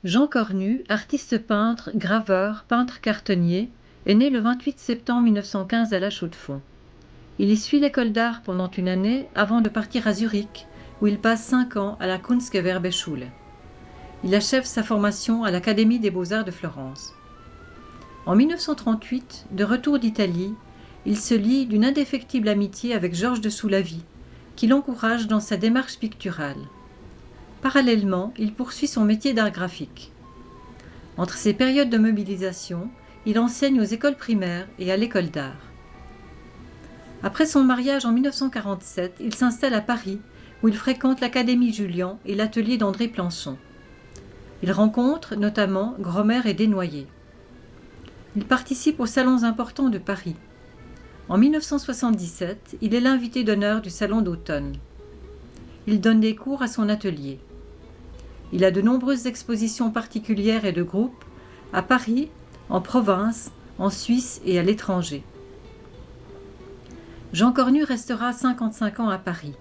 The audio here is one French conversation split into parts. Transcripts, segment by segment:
Jean Cornu, artiste peintre, graveur, peintre cartonnier, est né le 28 septembre 1915 à La Chaux-de-Fonds. Il y suit l'école d'art pendant une année avant de partir à Zurich, où il passe 5 ans à la Kunstgewerbeschule. Il achève sa formation à l'Académie des Beaux-Arts de Florence. En 1938, de retour d'Italie, il se lie d'une indéfectible amitié avec Georges de Soulavie, qui l'encourage dans sa démarche picturale. Parallèlement, il poursuit son métier d'art graphique. Entre ces périodes de mobilisation, il enseigne aux écoles primaires et à l'école d'art. Après son mariage en 1947, il s'installe à Paris, où il fréquente l'Académie Julian et l'atelier d'André Plançon. Il rencontre notamment Gromer et Desnoyers. Il participe aux salons importants de Paris. En 1977, il est l'invité d'honneur du Salon d'automne. Il donne des cours à son atelier. Il a de nombreuses expositions particulières et de groupe à Paris, en province, en Suisse et à l'étranger. Jean Cornu restera 55 ans à Paris.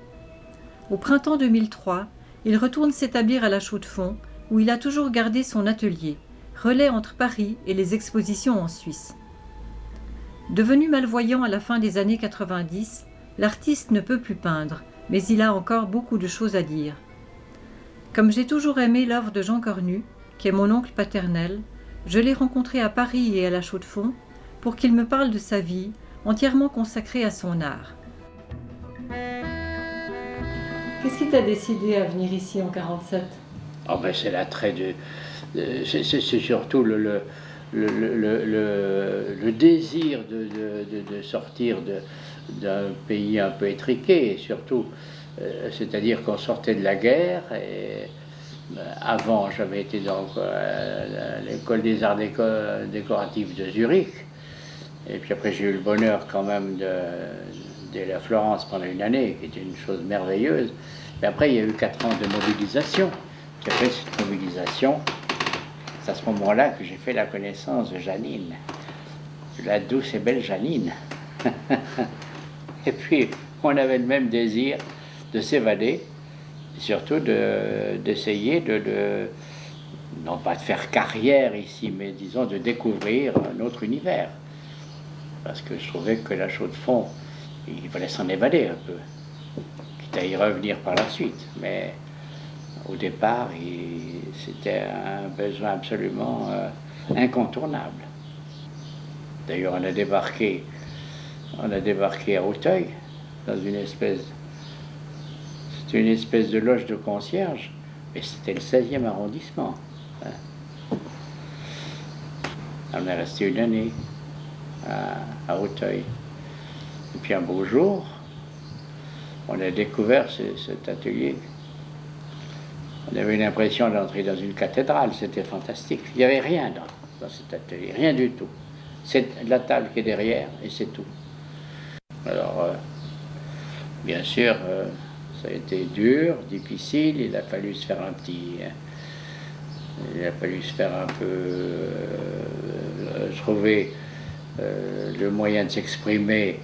Au printemps 2003, il retourne s'établir à La Chaux-de-Fonds, où il a toujours gardé son atelier, relais entre Paris et les expositions en Suisse. Devenu malvoyant à la fin des années 90, l'artiste ne peut plus peindre, mais il a encore beaucoup de choses à dire. Comme j'ai toujours aimé l'œuvre de Jean Cornu, qui est mon oncle paternel, je l'ai rencontré à Paris et à La Chaux-de-Fonds pour qu'il me parle de sa vie, entièrement consacrée à son art. Qu'est-ce qui t'a décidé à venir ici en 1947 ? Oh ben c'est l'attrait c'est surtout le désir de sortir d'un pays un peu étriqué, et surtout, c'est-à-dire qu'on sortait de la guerre. Et avant, j'avais été dans l'école des arts décoratifs de Zurich, et puis après j'ai eu le bonheur quand même d'aller à Florence pendant une année, qui était une chose merveilleuse. Mais après, il y a eu 4 ans de mobilisation. Puis après cette mobilisation, c'est à ce moment-là que j'ai fait la connaissance de Janine, la douce et belle Janine. Et puis, on avait le même désir de s'évader, et surtout d'essayer non pas de faire carrière ici, mais disons de découvrir un autre univers. Parce que je trouvais que La Chaux-de-Fonds, il fallait s'en évader un peu, quitte à y revenir par la suite. Mais au départ, c'était un besoin absolument incontournable. D'ailleurs, on a débarqué à Auteuil, dans une espèce de loge de concierge, mais c'était le 16e arrondissement. On est resté une année à Auteuil. Et puis un beau jour, on a découvert cet atelier. On avait une impression d'entrer dans une cathédrale, c'était fantastique. Il n'y avait rien dans cet atelier, rien du tout. C'est la table qui est derrière et c'est tout. Alors, bien sûr, ça a été dur, difficile, il a fallu se faire un peu trouver le moyen de s'exprimer.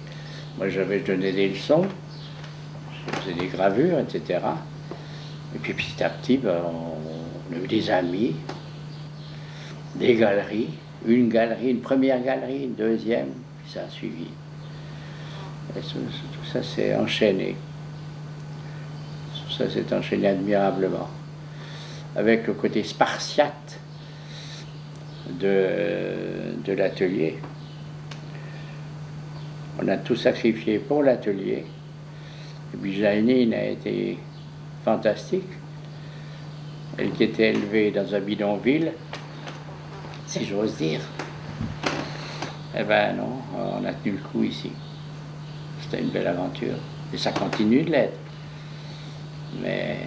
Moi, j'avais donné des leçons, je faisais des gravures, etc. Et puis petit à petit, on a eu des amis, des galeries, une première galerie, une deuxième, puis ça a suivi. Et tout ça s'est enchaîné. Tout ça s'est enchaîné admirablement. Avec le côté spartiate de l'atelier. On a tout sacrifié pour l'atelier. Et puis Janine a été fantastique. Elle qui était élevée dans un bidonville, si j'ose dire. Eh ben non, on a tenu le coup ici. C'était une belle aventure. Et ça continue de l'être. Mais,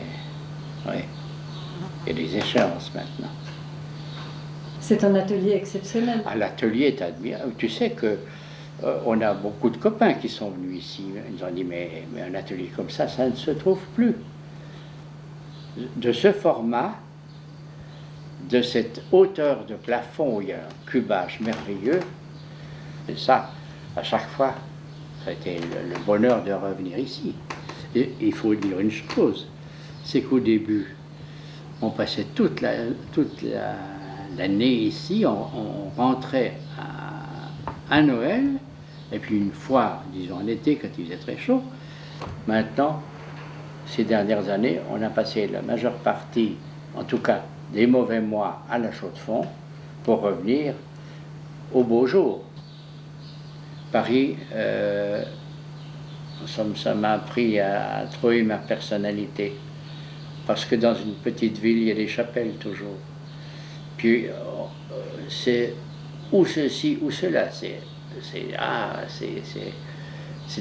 oui, il y a des échéances maintenant. C'est un atelier exceptionnel. Ah, l'atelier est admirable. Tu sais que on a beaucoup de copains qui sont venus ici. Ils nous ont dit, mais un atelier comme ça ne se trouve plus. De ce format, de cette hauteur de plafond où il y a un cubage merveilleux, et ça, à chaque fois, ça a été le bonheur de revenir ici. Et il faut dire une chose, c'est qu'au début, On passait l'année ici, on rentrait à Noël, et puis une fois, disons en été, quand il faisait très chaud. Maintenant, ces dernières années, on a passé la majeure partie, en tout cas des mauvais mois, à la Chaux-de-Fonds, pour revenir au beau jour. Paris, ça m'a appris à trouver ma personnalité. Parce que dans une petite ville, il y a des chapelles toujours. Puis, c'est ou ceci ou cela. C'est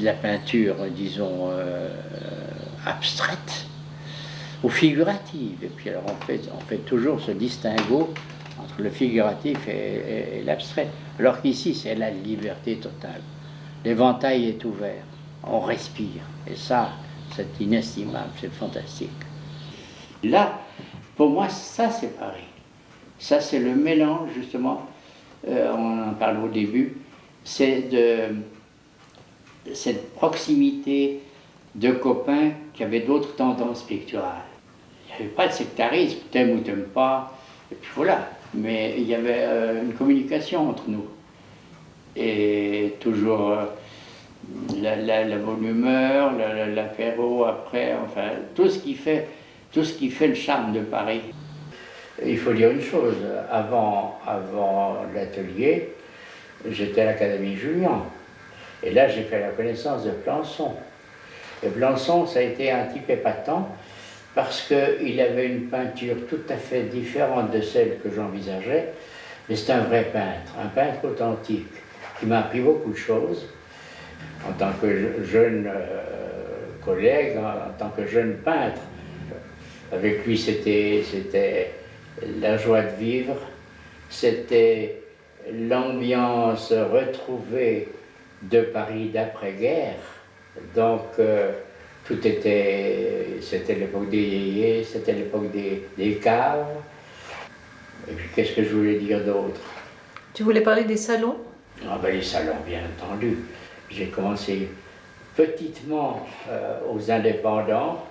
de la peinture, disons, abstraite ou figurative. Et puis, alors, on fait toujours ce distinguo entre le figuratif et l'abstrait. Alors qu'ici, c'est la liberté totale. L'éventail est ouvert. On respire. Et ça, c'est inestimable, c'est fantastique. Là, pour moi, ça c'est Paris. Ça c'est le mélange, justement, on en parle au début, c'est de cette proximité de copains qui avaient d'autres tendances picturales. Il n'y avait pas de sectarisme, t'aimes ou t'aimes pas, et puis voilà. Mais il y avait une communication entre nous. Et toujours la bonne humeur, l'apéro après, enfin, tout ce qui fait le charme de Paris. Il faut dire une chose, avant l'atelier, j'étais à l'Académie Julian. Et là, j'ai fait la connaissance de Plançon. Et Plançon, ça a été un type épatant, parce qu'il avait une peinture tout à fait différente de celle que j'envisageais, mais c'est un vrai peintre, un peintre authentique, qui m'a appris beaucoup de choses, en tant que jeune collègue, en tant que jeune peintre. Avec lui, c'était la joie de vivre, c'était l'ambiance retrouvée de Paris d'après-guerre. Donc, c'était l'époque des yéyés, c'était l'époque des caves. Et puis, qu'est-ce que je voulais dire d'autre? Tu voulais parler des salons? Ah ben, les salons, bien entendu. J'ai commencé petitement aux indépendants,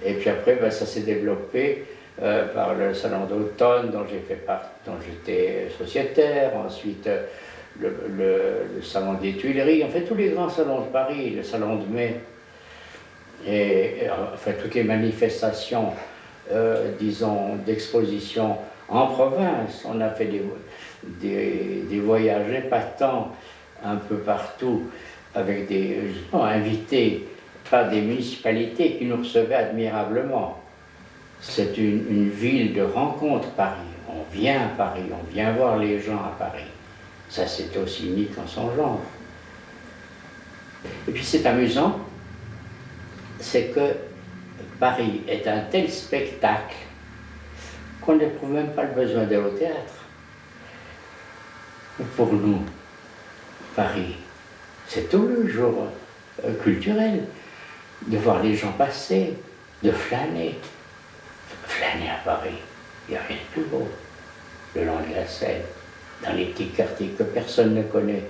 et puis après, ben, ça s'est développé par le salon d'automne dont j'étais sociétaire, ensuite le salon des Tuileries, en fait tous les grands salons de Paris, le salon de mai, et enfin toutes les manifestations, disons, d'exposition en province. On a fait des voyages épatants un peu partout, avec justement, invités par des municipalités qui nous recevaient admirablement. C'est une ville de rencontre, Paris. On vient à Paris, on vient voir les gens à Paris. Ça, c'est aussi unique en son genre. Et puis c'est amusant, c'est que Paris est un tel spectacle qu'on n'éprouve même pas le besoin d'aller au théâtre. Pour nous, Paris, c'est tout le jour culturel, de voir les gens passer, de flâner. Flâner à Paris, il n'y a rien de plus beau. Le long de la Seine, dans les petits quartiers que personne ne connaît,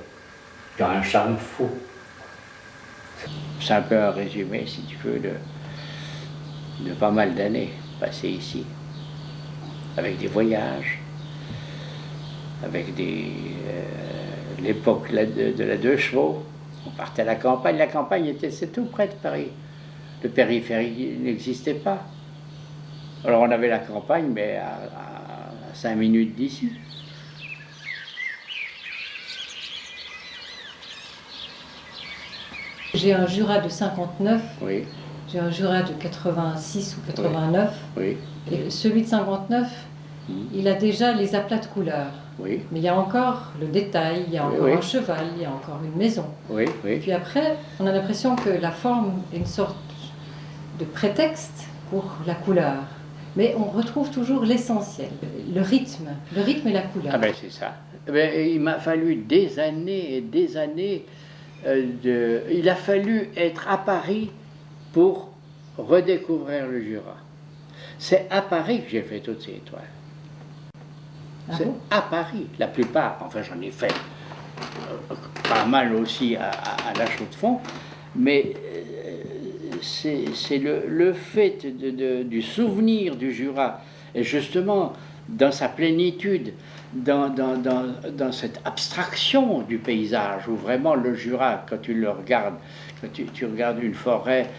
qui ont un charme fou. C'est un peu un résumé, si tu veux, de pas mal d'années passées ici, avec des voyages, avec l'époque de la deux chevaux. On partait à la campagne c'est tout près de Paris. Le périphérique n'existait pas. Alors on avait la campagne, mais à 5 minutes d'ici. J'ai un Jura de 59, Oui, j'ai un Jura de 86 ou 89, oui, et celui de 59, il a déjà les aplats de couleurs. oui, Mais il y a encore le détail, il y a encore oui. un cheval, il y a encore une maison. oui, Et oui. puis après, on a l'impression que la forme est une sorte de prétexte pour la couleur. Mais on retrouve toujours l'essentiel, le rythme et la couleur. Ah ben c'est ça. Ben, il m'a fallu des années et des années il a fallu être à Paris pour redécouvrir le Jura. C'est à Paris que j'ai fait toutes ces étoiles. Ah C'est bon? à Paris, la plupart. Enfin, j'en ai fait pas mal aussi à la Chaux-de-Fonds, mais c'est le fait du souvenir du Jura Et justement, dans sa plénitude, dans cette abstraction du paysage, où vraiment le Jura, quand tu le regardes, quand tu regardes une forêt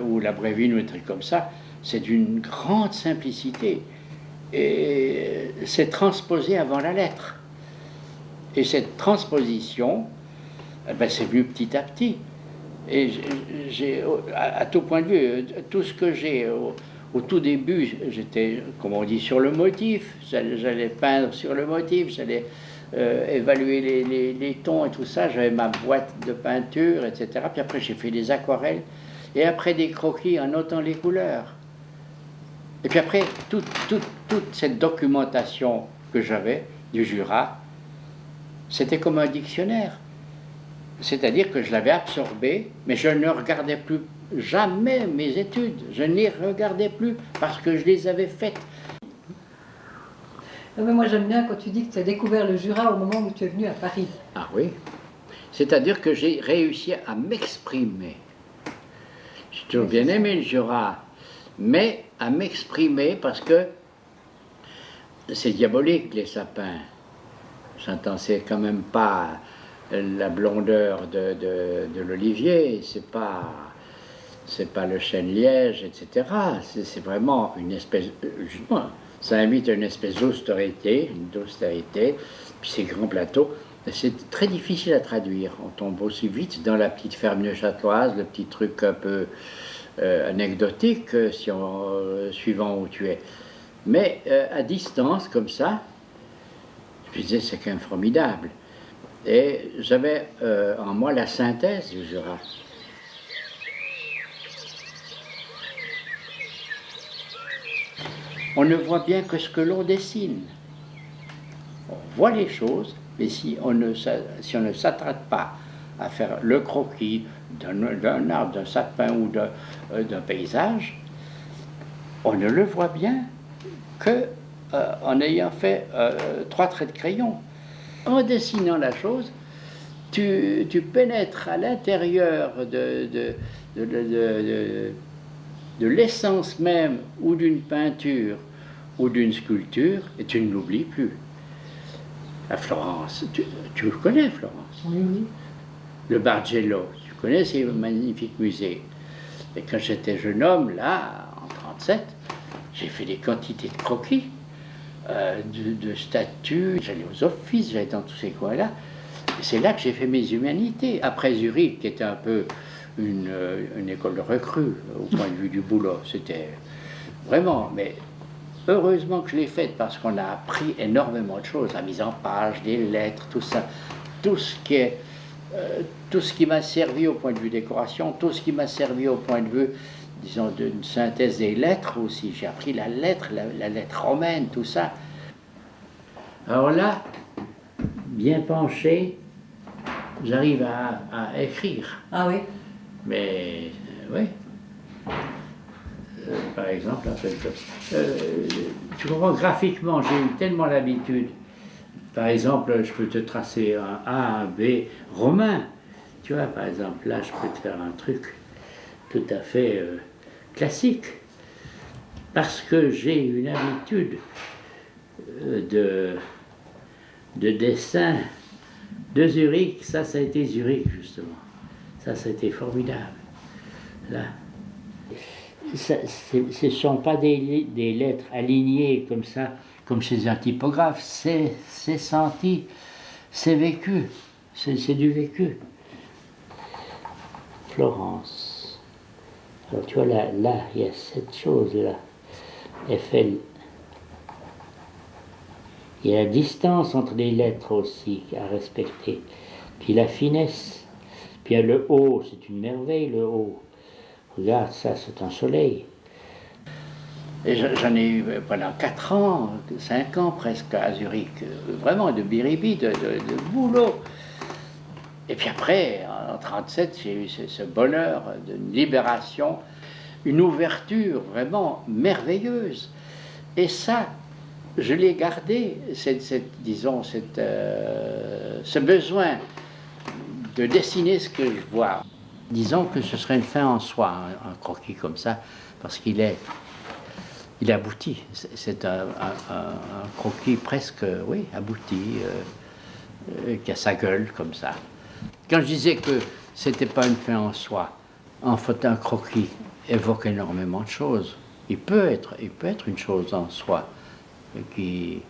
ou la Brévine ou un truc comme ça, c'est d'une grande simplicité. Et c'est transposé avant la lettre. Et cette transposition, ben, c'est venu petit à petit. Et j'ai, à tout point de vue, tout ce que j'ai au tout début, j'étais, comme on dit, sur le motif. J'allais peindre sur le motif, j'allais évaluer les tons et tout ça. J'avais ma boîte de peinture, etc. Puis après, j'ai fait des aquarelles. Et après, des croquis en notant les couleurs. Et puis après, toute cette documentation que j'avais du Jura, c'était comme un dictionnaire. C'est-à-dire que je l'avais absorbé, mais je ne regardais plus jamais mes études. Je n'y regardais plus parce que je les avais faites. Mais moi j'aime bien quand tu dis que tu as découvert le Jura au moment où tu es venu à Paris. Ah oui. C'est-à-dire que j'ai réussi à m'exprimer. J'ai toujours bien aimé le Jura, mais à m'exprimer parce que c'est diabolique les sapins. J'entends, c'est quand même pas la blondeur de l'olivier, c'est pas le chêne-liège, etc. C'est vraiment une espèce, justement, ça invite à une espèce d'austérité, puis ces grands plateaux, c'est très difficile à traduire. On tombe aussi vite dans la petite ferme neuchâteloise, le petit truc un peu anecdotique, suivant où tu es. Mais à distance, comme ça, je me disais, c'est quand même formidable. Et j'avais en moi la synthèse du Jura. On ne voit bien que ce que l'on dessine. On voit les choses, mais si on ne s'attarde pas à faire le croquis d'un arbre, d'un sapin ou d'un paysage, on ne le voit bien que en ayant fait 3 traits de crayon. En dessinant la chose, tu pénètres à l'intérieur de l'essence même ou d'une peinture ou d'une sculpture et tu ne l'oublies plus. À Florence, tu le connais, Florence? Oui, oui. Le Bargello, tu connais ces magnifiques musées. Et quand j'étais jeune homme, là, en 1937, j'ai fait des quantités de croquis. De statues, j'allais aux offices, j'allais dans tous ces coins-là. Et c'est là que j'ai fait mes humanités. Après Zurich, qui était un peu une école de recrue au point de vue du boulot, c'était vraiment, mais heureusement que je l'ai faite parce qu'on a appris énormément de choses, la mise en page, des lettres, tout ça, tout ce qui m'a servi au point de vue décoration, tout ce qui m'a servi au point de vue, disons, d'une synthèse des lettres aussi. J'ai appris la lettre romaine, tout ça. Alors là, bien penché, j'arrive à écrire. Ah oui. Mais, oui. Par exemple, tu comprends, graphiquement, j'ai eu tellement l'habitude. Par exemple, je peux te tracer un A, un B romain. Tu vois, par exemple, là, je peux te faire un truc tout à fait classique, parce que j'ai une habitude de dessin de Zurich. Ça a été Zurich, justement. Ça a été formidable. Là. Ce ne sont pas des lettres alignées comme ça, comme chez un typographe. C'est senti, c'est vécu, c'est du vécu. Florence. Alors tu vois, là, il y a cette chose-là. Elle fait... Il y a la distance entre les lettres aussi à respecter. Puis la finesse. Puis il y a le haut, c'est une merveille, le haut. Regarde, ça, c'est un soleil. Et j'en ai eu pendant 4 ans, 5 ans presque à Zurich. Vraiment de biribi, de boulot. Et puis après, en 1937, j'ai eu ce bonheur d'une libération, une ouverture vraiment merveilleuse. Et ça, je l'ai gardé, ce besoin de dessiner ce que je vois. Disons que ce serait une fin en soi, un croquis comme ça, parce qu'il est il est abouti. C'est un croquis presque, oui, abouti, qui a sa gueule comme ça. Quand je disais que c'était pas une fin en soi, en fait, un croquis évoque énormément de choses. Il peut être une chose en soi qui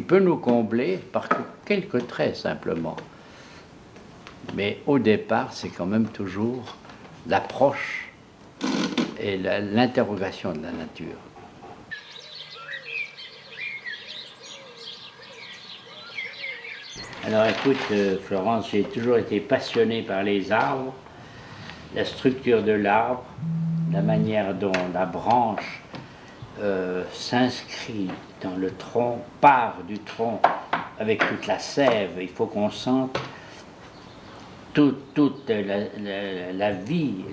peut nous combler par quelques traits simplement. Mais au départ, c'est quand même toujours l'approche et l'interrogation de la nature. Alors écoute, Florence, j'ai toujours été passionné par les arbres, la structure de l'arbre, la manière dont la branche s'inscrit dans le tronc, part du tronc avec toute la sève. Il faut qu'on sente toute la vie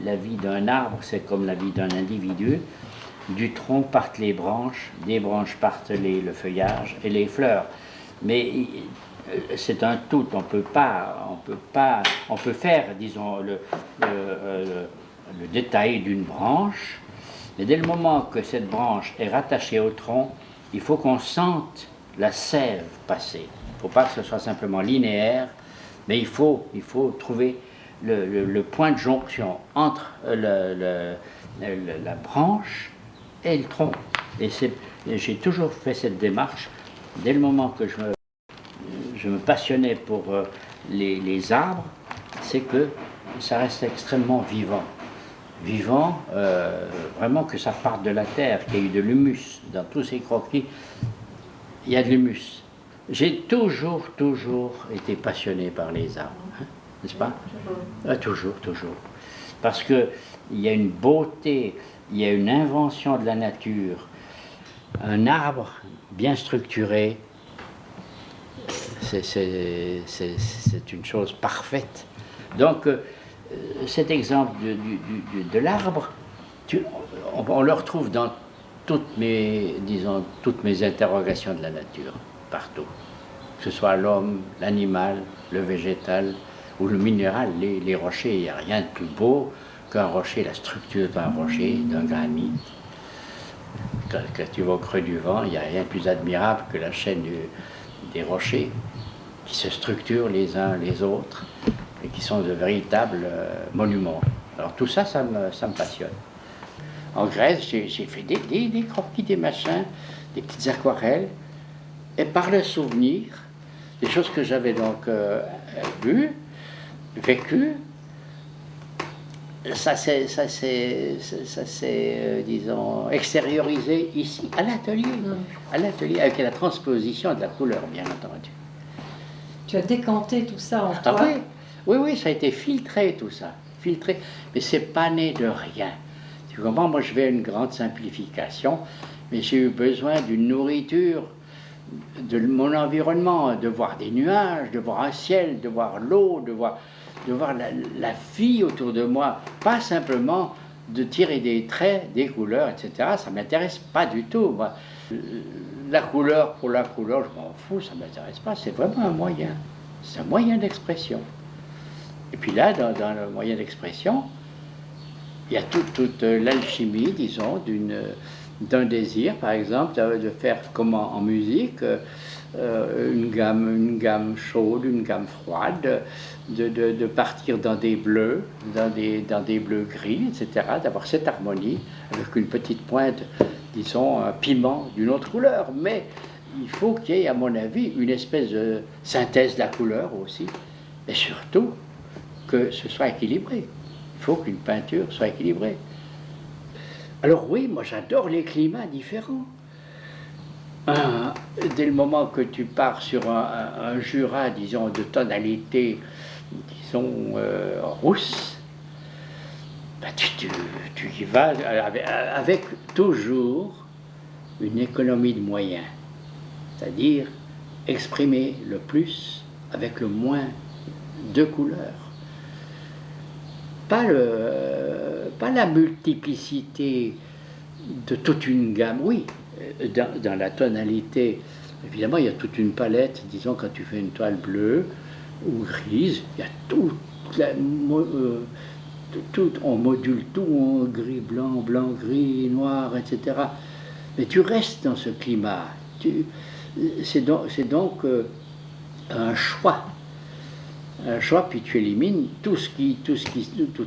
d'un arbre, c'est comme la vie d'un individu. Du tronc partent les branches, des branches partent le feuillage et les fleurs. Mais c'est un tout, on peut faire, disons, le détail d'une branche, mais dès le moment que cette branche est rattachée au tronc, il faut qu'on sente la sève passer. Il ne faut pas que ce soit simplement linéaire, mais il faut trouver le point de jonction entre la branche et le tronc. Et j'ai toujours fait cette démarche. Dès le moment que je me passionnais pour les arbres, c'est que ça reste extrêmement vivant. Vivant, vraiment que ça parte de la terre, qu'il y ait eu de l'humus. Dans tous ces croquis, il y a de l'humus. J'ai toujours été passionné par les arbres, hein, n'est-ce pas? Toujours. Parce qu'il y a une beauté, il y a une invention de la nature. Un arbre bien structuré, c'est une chose parfaite. Donc, cet exemple de l'arbre, on le retrouve dans toutes mes interrogations de la nature, partout. Que ce soit l'homme, l'animal, le végétal ou le minéral, les rochers, il n'y a rien de plus beau qu'un rocher, la structure d'un rocher, d'un granit. Quand tu vas au creux du vent, il n'y a rien de plus admirable que la chaîne des rochers qui se structurent les uns les autres et qui sont de véritables monuments. Alors tout ça, ça me passionne. En Grèce, j'ai fait des croquis, des machins, des petites aquarelles, et par le souvenir, des choses que j'avais donc vues, vécues, ça s'est disons, extériorisé ici, à l'atelier, avec la transposition de la couleur, bien entendu. Tu as décanté tout ça en toi? Oui, ça a été filtré, tout ça, filtré, mais c'est pas né de rien. Tu comprends, moi je vais à une grande simplification, mais j'ai eu besoin d'une nourriture de mon environnement, de voir des nuages, de voir un ciel, de voir l'eau, de voir la vie autour de moi, pas simplement de tirer des traits, des couleurs, etc. Ça ne m'intéresse pas du tout. Moi. La couleur pour la couleur, je m'en fous, ça ne m'intéresse pas. C'est vraiment un moyen. C'est un moyen d'expression. Et puis là, dans le moyen d'expression, il y a toute l'alchimie, disons, d'un désir, par exemple, de faire comme en musique, une gamme chaude, une gamme froide, de partir dans des bleus, dans des bleus gris, etc., d'avoir cette harmonie avec une petite pointe, disons, un piment d'une autre couleur. Mais il faut qu'il y ait, à mon avis, une espèce de synthèse de la couleur aussi, et surtout que ce soit équilibré. Il faut qu'une peinture soit équilibrée. Alors oui, moi j'adore les climats différents. Dès le moment que tu pars sur un Jura, disons, de tonalité, disons, rousse, ben tu y vas avec toujours une économie de moyens. C'est-à-dire exprimer le plus avec le moins de couleurs. Pas la multiplicité de toute une gamme, oui, dans la tonalité, évidemment, il y a toute une palette, disons, quand tu fais une toile bleue ou grise, il y a toute on module tout en gris, blanc, blanc, gris, noir, etc. Mais tu restes dans ce climat. C'est donc un choix. Un choix, puis tu élimines toutes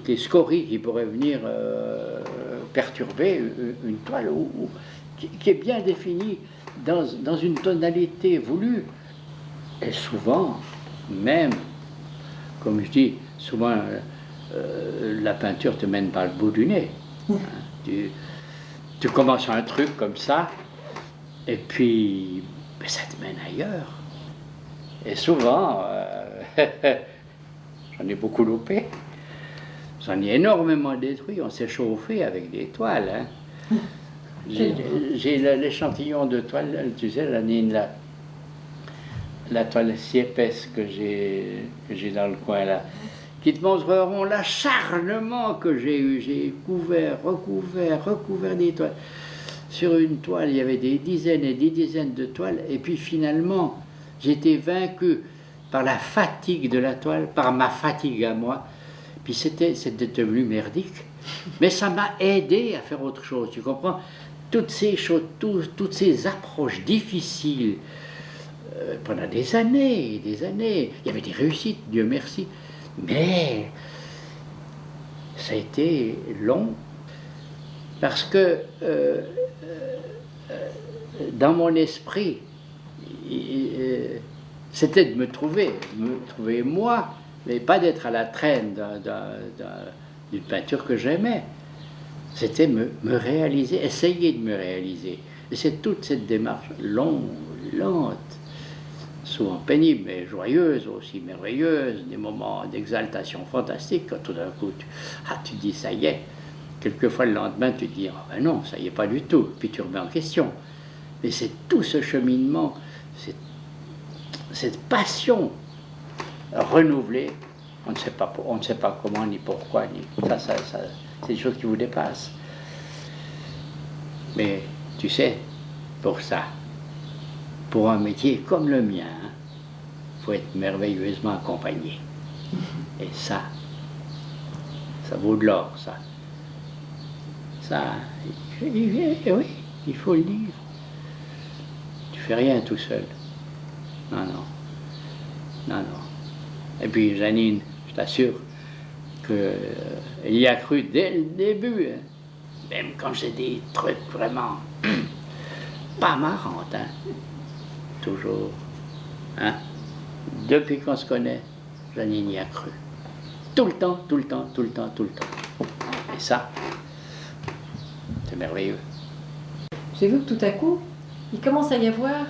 les scories qui pourraient venir perturber une toile qui est bien définie dans une tonalité voulue. Et souvent, même, comme je dis, souvent la peinture te mène par le bout du nez. Hein, tu commences un truc comme ça, et puis ça te mène ailleurs. Et souvent, j'en ai beaucoup loupé, j'en ai énormément détruit, on s'est chauffé avec des toiles. Hein. J'ai l'échantillon de toile, tu sais, la toile si épaisse que j'ai dans le coin là, qui te montreront l'acharnement que j'ai eu. J'ai recouvert des toiles. Sur une toile, il y avait des dizaines et des dizaines de toiles, et puis finalement, j'étais vaincu par la fatigue de la toile, par ma fatigue à moi, puis c'était devenu merdique. Mais ça m'a aidé à faire autre chose, tu comprends? Toutes ces choses, toutes ces approches difficiles, pendant des années et des années, il y avait des réussites, Dieu merci, mais ça a été long, parce que dans mon esprit, c'était de me trouver moi, mais pas d'être à la traîne d'une peinture que j'aimais. C'était me réaliser, essayer de me réaliser. Et c'est toute cette démarche longue, lente, souvent pénible, mais joyeuse aussi, merveilleuse, des moments d'exaltation fantastique, quand tout d'un coup, tu dis ça y est. Quelquefois le lendemain, tu te dis, oh ben non, ça y est pas du tout, puis tu remets en question. Mais c'est tout ce cheminement, cette passion renouvelée, on ne sait pas comment, ni pourquoi, ça c'est des choses qui vous dépassent. Mais tu sais, pour ça, pour un métier comme le mien, il faut être merveilleusement accompagné. Et ça vaut de l'or, ça. Oui, il faut le dire. Tu fais rien tout seul. Non. Et puis Janine, je t'assure qu'elle y a cru dès le début. Hein. Même quand j'ai des trucs vraiment pas marrants, hein. Toujours. Hein. Depuis qu'on se connaît, Janine y a cru. Tout le temps. Et ça, c'est merveilleux. J'ai vu que tout à coup, il commence à y avoir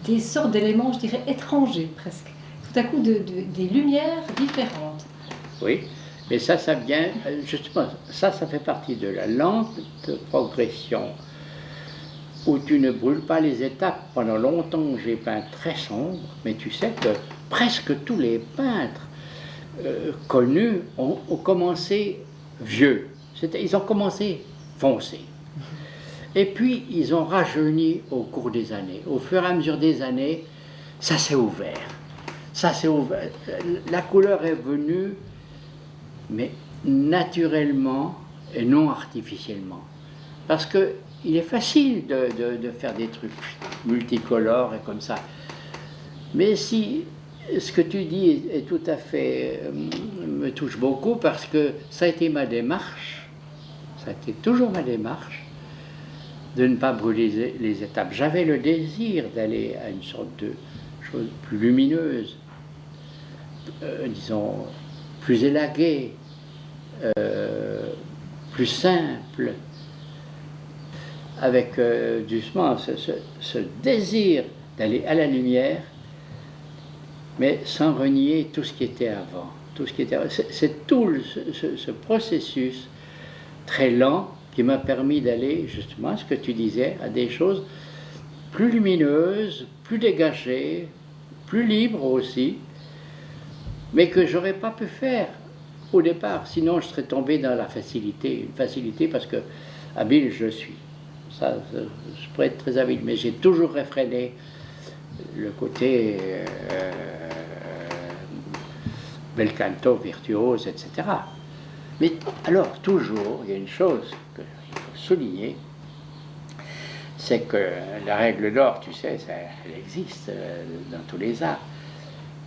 des sortes d'éléments, je dirais, étrangers presque. Tout à coup, des lumières différentes. Oui, mais ça vient, justement, ça fait partie de la lente progression où tu ne brûles pas les étapes. Pendant longtemps, j'ai peint très sombre, mais tu sais que presque tous les peintres connus ont commencé vieux. Ils ont commencé foncés. Et puis, ils ont rajeuni au cours des années. Au fur et à mesure des années, ça s'est ouvert. La couleur est venue, mais naturellement et non artificiellement. Parce qu'il est facile de faire des trucs multicolores et comme ça. Mais si ce que tu dis est tout à fait... me touche beaucoup, parce que ça a été ma démarche, ça a été toujours ma démarche, de ne pas brûler les étapes. J'avais le désir d'aller à une sorte de chose plus lumineuse, disons, plus élaguée, plus simple, avec justement ce désir d'aller à la lumière, mais sans renier tout ce qui était avant. C'est tout ce processus très lent qui m'a permis d'aller, justement, à ce que tu disais, à des choses plus lumineuses, plus dégagées, plus libres aussi, mais que j'aurais pas pu faire au départ, sinon je serais tombé dans la facilité. Une facilité parce que habile je suis. Ça, je pourrais être très habile, mais j'ai toujours réfréné le côté bel canto, virtuose, etc. Mais alors, toujours, il y a une chose qu'il faut souligner, c'est que la règle d'or, tu sais, elle existe dans tous les arts.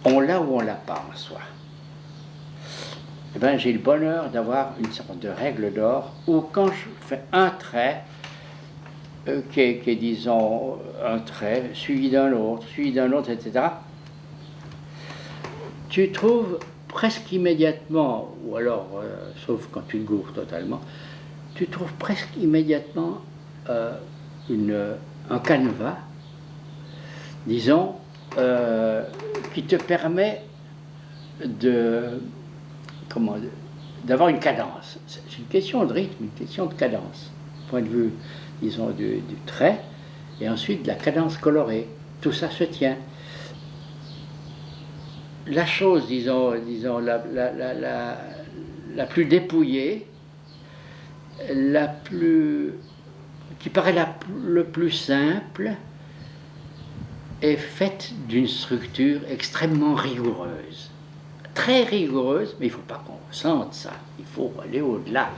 On l'a ou on l'a pas en soi. Eh bien, j'ai le bonheur d'avoir une sorte de règle d'or où quand je fais un trait, qui est, disons, un trait suivi d'un autre, etc., tu trouves presque immédiatement, ou alors, sauf quand tu te gourres totalement, tu trouves presque immédiatement un canevas, disons, qui te permet d'avoir une cadence. C'est une question de rythme, une question de cadence. Point de vue, disons, du trait, et ensuite de la cadence colorée. Tout ça se tient. La chose, disons la plus dépouillée, qui paraît le plus simple, est faite d'une structure extrêmement rigoureuse. Très rigoureuse, mais il ne faut pas qu'on sente ça. Il faut aller au-delà.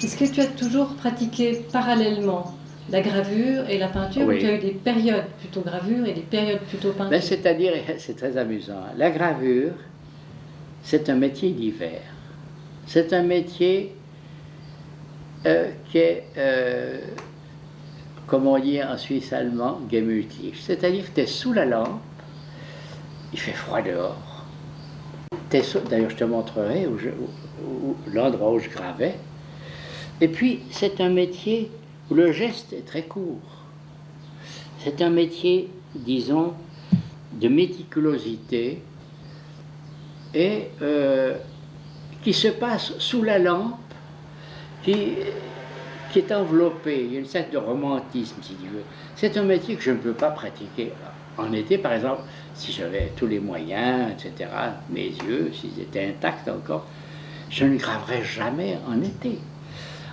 Est-ce que tu as toujours pratiqué parallèlement la gravure et la peinture, Oui. ou tu as eu des périodes plutôt gravure et des périodes plutôt peinture? Ben, c'est-à-dire, c'est très amusant, la gravure, c'est un métier d'hiver. C'est un métier qui est, comme on dit en suisse allemand, gemütlich. C'est-à-dire que tu es sous la lampe, il fait froid dehors. D'ailleurs, je te montrerai l'endroit où je gravais. Et puis, c'est un métier où le geste est très court. C'est un métier, disons, de méticulosité et qui se passe sous la lampe, qui est enveloppé. Il y a une sorte de romantisme, si tu veux. C'est un métier que je ne peux pas pratiquer en été, par exemple, si j'avais tous les moyens, etc., mes yeux, s'ils étaient intacts encore, je ne graverais jamais en été.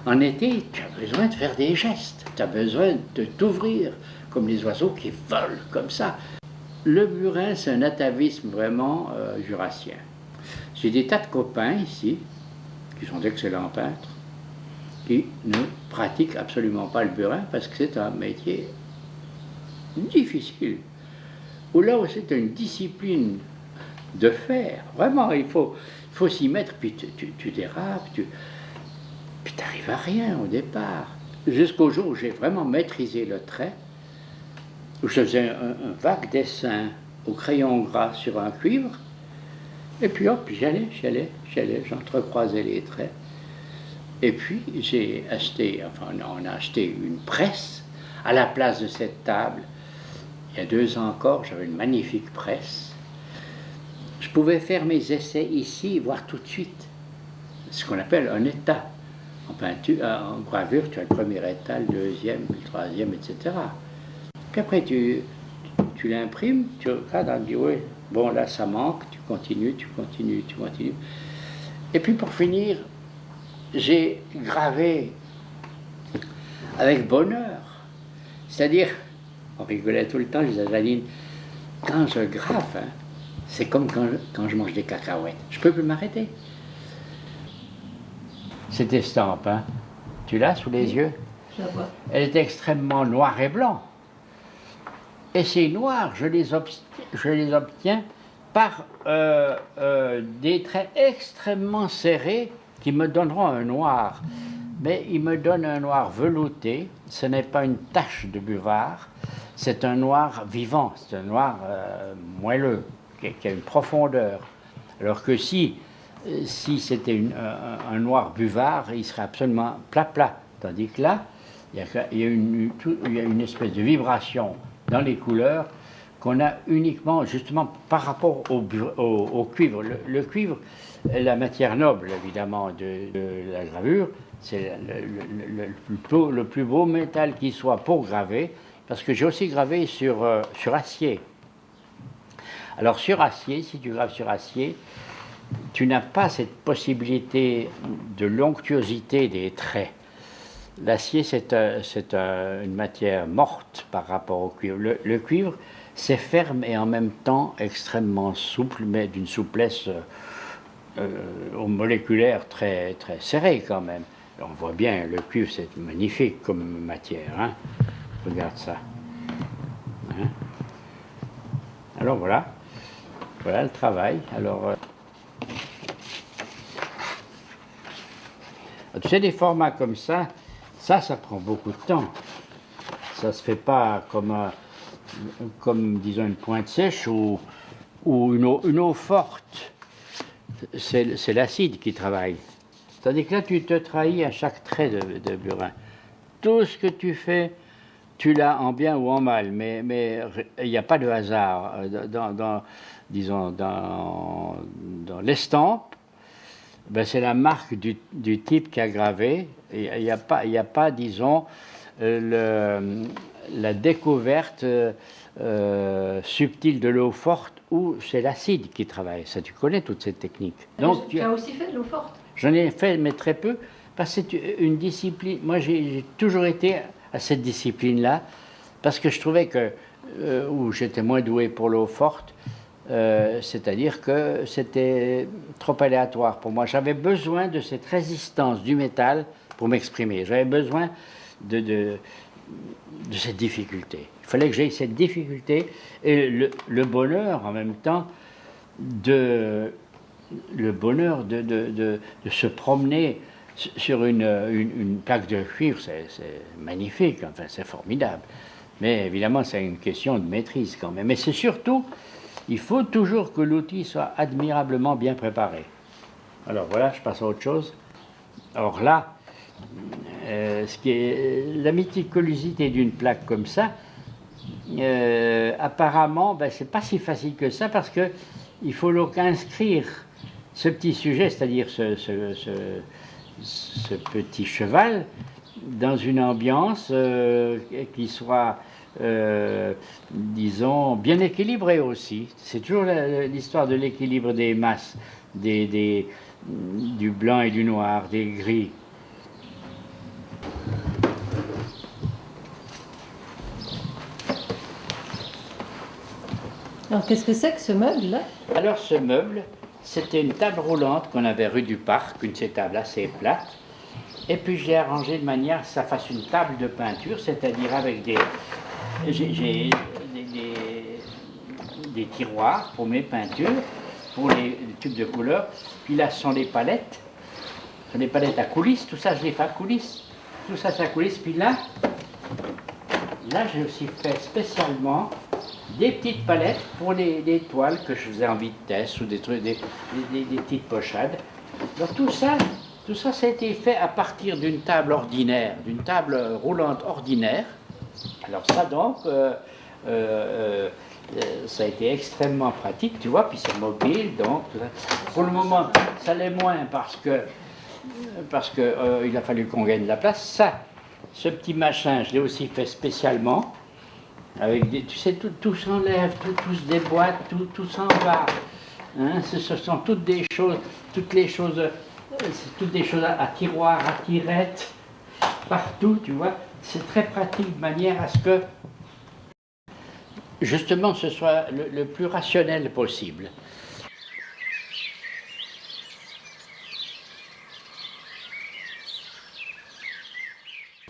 En été, tu as besoin de faire des gestes, tu as besoin de t'ouvrir, comme les oiseaux qui volent comme ça. Le burin, c'est un atavisme vraiment jurassien. J'ai des tas de copains ici, qui sont d'excellents peintres, qui ne pratiquent absolument pas le burin parce que c'est un métier difficile. Ou là où c'est une discipline de fer. Vraiment, il faut s'y mettre, puis tu dérapes, puis tu n'arrives à rien au départ. Jusqu'au jour où j'ai vraiment maîtrisé le trait, où je faisais un vague dessin au crayon gras sur un cuivre, et puis hop, j'allais, j'entrecroisais les traits. Et puis j'ai acheté, on a acheté une presse à la place de cette table. Il y a 2 ans encore, j'avais une magnifique presse. Je pouvais faire mes essais ici, voir tout de suite ce qu'on appelle un état. En peinture, en gravure, tu as le premier état, le deuxième, le troisième, etc. Puis après, tu l'imprimes, tu regardes, tu dis oui, bon là ça manque, tu continues. Et puis pour finir, j'ai gravé avec bonheur. C'est-à-dire, on rigolait tout le temps, je disais à Janine, quand je grave, hein, c'est comme quand je mange des cacahuètes. Je ne peux plus m'arrêter. Cette estampe, hein, tu l'as sous les yeux? Je la vois. Elle est extrêmement noir et blanc. Et ces noirs, je les obtiens par des traits extrêmement serrés qui me donneront un noir. Mais ils me donnent un noir velouté. Ce n'est pas une tache de buvard, c'est un noir vivant, c'est un noir moelleux, qui a une profondeur. Alors que si c'était un noir buvard, il serait absolument plat. Tandis que là, il y a une espèce de vibration dans les couleurs qu'on a uniquement, justement, par rapport au cuivre. Le cuivre est la matière noble, évidemment, de la gravure. C'est le plus beau métal qui soit pour graver, parce que j'ai aussi gravé sur acier. Alors sur acier, si tu graves sur acier, tu n'as pas cette possibilité de l'onctuosité des traits. L'acier, c'est une matière morte par rapport au cuivre. Le cuivre, c'est ferme et en même temps extrêmement souple, mais d'une souplesse moléculaire très, très serrée quand même. On voit bien, le cuivre, c'est magnifique comme matière. Hein. Regarde ça. Hein. Alors voilà. Voilà le travail. Alors, tu sais, des formats comme ça prend beaucoup de temps. Ça se fait pas comme disons, une pointe sèche ou une eau forte. C'est l'acide qui travaille. Tandis que là, tu te trahis à chaque trait de burin. Tout ce que tu fais, tu l'as en bien ou en mal, mais il n'y a pas de hasard disons, dans l'estampe. Ben, c'est la marque du type qui a gravé. Il n'y a pas, disons, la découverte subtile de l'eau forte où c'est l'acide qui travaille. Ça, tu connais toutes ces techniques. Donc, tu as aussi fait de l'eau forte? J'en ai fait, mais très peu, parce que c'est une discipline. Moi, j'ai toujours été à cette discipline-là, parce que je trouvais que, où j'étais moins doué pour l'eau forte, c'est-à-dire que c'était trop aléatoire pour moi. J'avais besoin de cette résistance du métal pour m'exprimer. J'avais besoin de cette difficulté. Il fallait que j'aie cette difficulté et le bonheur en même temps de se promener sur une plaque de cuivre. C'est magnifique, enfin c'est formidable. Mais évidemment, c'est une question de maîtrise quand même. Mais c'est surtout, il faut toujours que l'outil soit admirablement bien préparé. Alors voilà, je passe à autre chose. Alors là, ce qui est la méticulosité d'une plaque comme ça, apparemment, ben, c'est pas si facile que ça parce que il faut donc inscrire ce petit sujet, c'est-à-dire ce petit cheval, dans une ambiance qui soit, disons, bien équilibrée aussi. C'est toujours l'histoire de l'équilibre des masses, du blanc et du noir, des gris. Alors, qu'est-ce que c'est que ce meuble-là? Alors, ce meuble, c'était une table roulante qu'on avait rue du Parc, une de ces tables assez plates. Et puis, j'ai arrangé de manière à ce que ça fasse une table de peinture, c'est-à-dire avec j'ai des tiroirs pour mes peintures, pour les tubes de couleurs. Puis là, ce sont les palettes. Ce sont des palettes à coulisses. Tout ça, je l'ai fait à coulisses. Tout ça, c'est à coulisses. Puis là, j'ai aussi fait spécialement des petites palettes pour des toiles que je faisais en vitesse ou des trucs, des petites pochades. Donc tout ça, ça a été fait à partir d'une table ordinaire, d'une table roulante ordinaire. Alors ça donc, ça a été extrêmement pratique, tu vois, puis c'est mobile, donc pour le moment, ça l'est moins parce que il a fallu qu'on gagne de la place. Ça, ce petit machin, je l'ai aussi fait spécialement. Avec tu sais, tout s'enlève, tout se déboîte, tout s'en va. Hein, ce sont toutes des choses à tiroir, à tirette, partout, tu vois. C'est très pratique de manière à ce que, justement, ce soit le plus rationnel possible.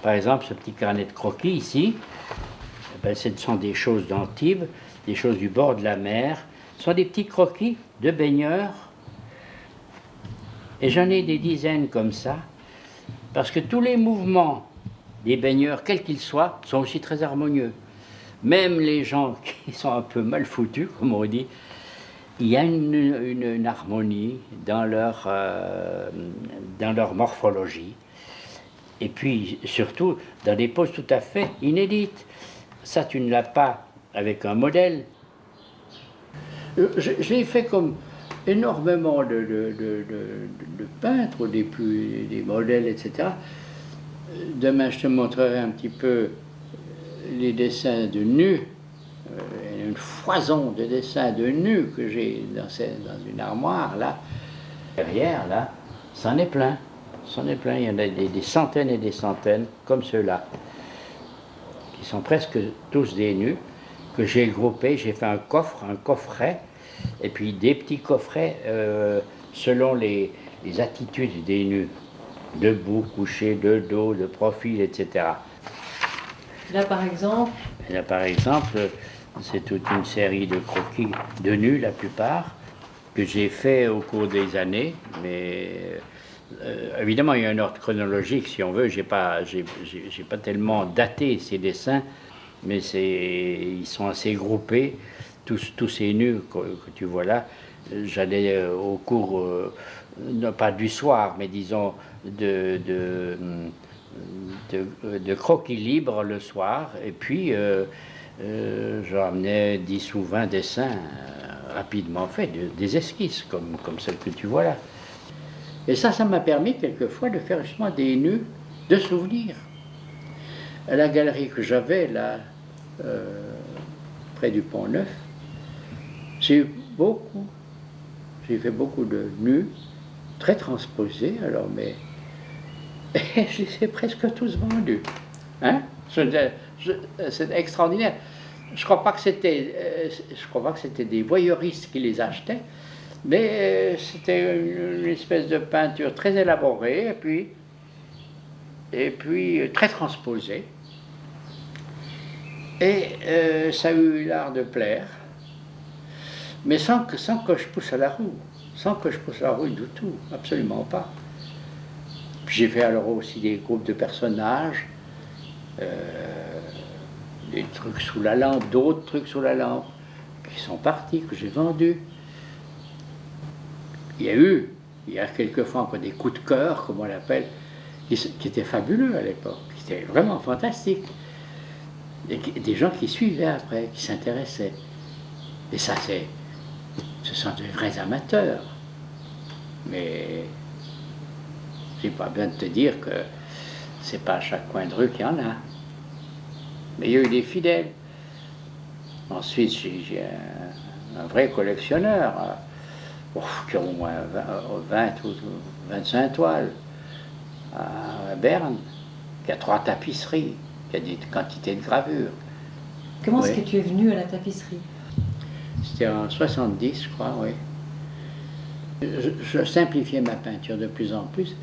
Par exemple, ce petit carnet de croquis ici, ben, ce sont des choses d'Antibes, des choses du bord de la mer. Ce sont des petits croquis de baigneurs. Et j'en ai des dizaines comme ça, parce que tous les mouvements des baigneurs, quels qu'ils soient, sont aussi très harmonieux. Même les gens qui sont un peu mal foutus, comme on dit, il y a une harmonie dans leur morphologie. Et puis, surtout, dans des poses tout à fait inédites. Ça, tu ne l'as pas avec un modèle. Je l'ai fait comme énormément de peintres, des modèles, etc. Demain, je te montrerai un petit peu les dessins de nus, une foison de dessins de nus que j'ai dans une armoire, là. Derrière, là, c'en est plein. C'en est plein, il y en a des centaines et des centaines, comme ceux-là, qui sont presque tous des nus, que j'ai groupés, j'ai fait un coffret, et puis des petits coffrets selon les attitudes des nus, debout, couché, de dos, de profil, etc. Là, par exemple, c'est toute une série de croquis de nus, la plupart, que j'ai fait au cours des années, mais évidemment, il y a un ordre chronologique, si on veut. J'ai pas tellement daté ces dessins, mais ils sont assez groupés, tous ces nus que tu vois là. J'allais au cours, non pas du soir, mais disons de croquis libres le soir, et puis je ramenais 10 ou 20 dessins rapidement faits, des esquisses comme celles que tu vois là. Et ça m'a permis quelquefois de faire justement des nus de souvenirs. À la galerie que j'avais là, près du Pont Neuf, j'ai fait beaucoup de nus, très transposés, alors, mais je les ai presque tous vendus. Hein? C'est extraordinaire. Je crois pas que c'était des voyeuristes qui les achetaient, mais c'était une espèce de peinture très élaborée et puis très transposée. Et ça a eu l'art de plaire, mais sans que je pousse à la roue. Sans que je pousse à la roue du tout, absolument pas. Puis j'ai fait alors aussi des groupes de personnages, des trucs sous la lampe, d'autres trucs sous la lampe, qui sont partis, que j'ai vendus. Il y a quelquefois encore des coups de cœur, comme on l'appelle, qui étaient fabuleux à l'époque, qui étaient vraiment fantastiques. Et des gens qui suivaient après, qui s'intéressaient. Et ça, ce sont de vrais amateurs. Mais j'ai pas besoin de te dire que c'est pas à chaque coin de rue qu'il y en a. Mais il y a eu des fidèles. Ensuite, j'ai un vrai collectionneur qui a au moins 20 ou 25 toiles à Berne, qui a 3 tapisseries, qui a des quantités de gravures. Comment est-ce que tu es venu à la tapisserie? C'était en 70, je crois, oui. Je simplifiais ma peinture de plus en plus,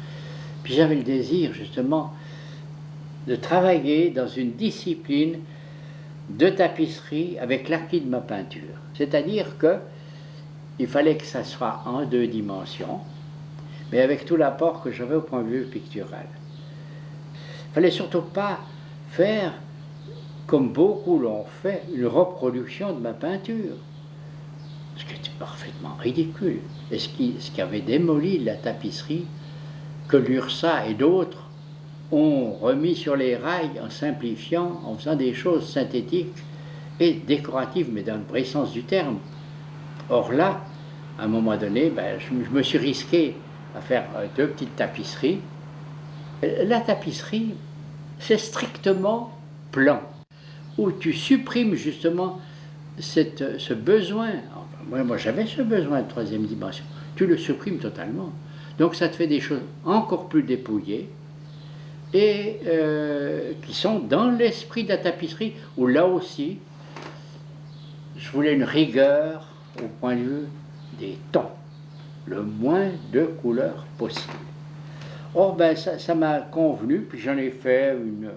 puis j'avais le désir, justement, de travailler dans une discipline de tapisserie avec l'acquis de ma peinture. C'est-à-dire que il fallait que ça soit en 2 dimensions, mais avec tout l'apport que j'avais au point de vue pictural. Il ne fallait surtout pas faire, comme beaucoup l'ont fait, une reproduction de ma peinture, ce qui était parfaitement ridicule, et ce qui avait démoli la tapisserie que l'URSSA et d'autres ont remis sur les rails en simplifiant, en faisant des choses synthétiques et décoratives, mais dans le vrai sens du terme. Or là, à un moment donné, je me suis risqué à faire 2 petites tapisseries. La tapisserie, c'est strictement plan, où tu supprimes justement ce besoin. Moi j'avais ce besoin de 3e dimension. Tu le supprimes totalement. Donc ça te fait des choses encore plus dépouillées et qui sont dans l'esprit de la tapisserie, où là aussi, je voulais une rigueur au point de vue des tons, le moins de couleurs possible. Or, ça m'a convenu, puis j'en ai fait une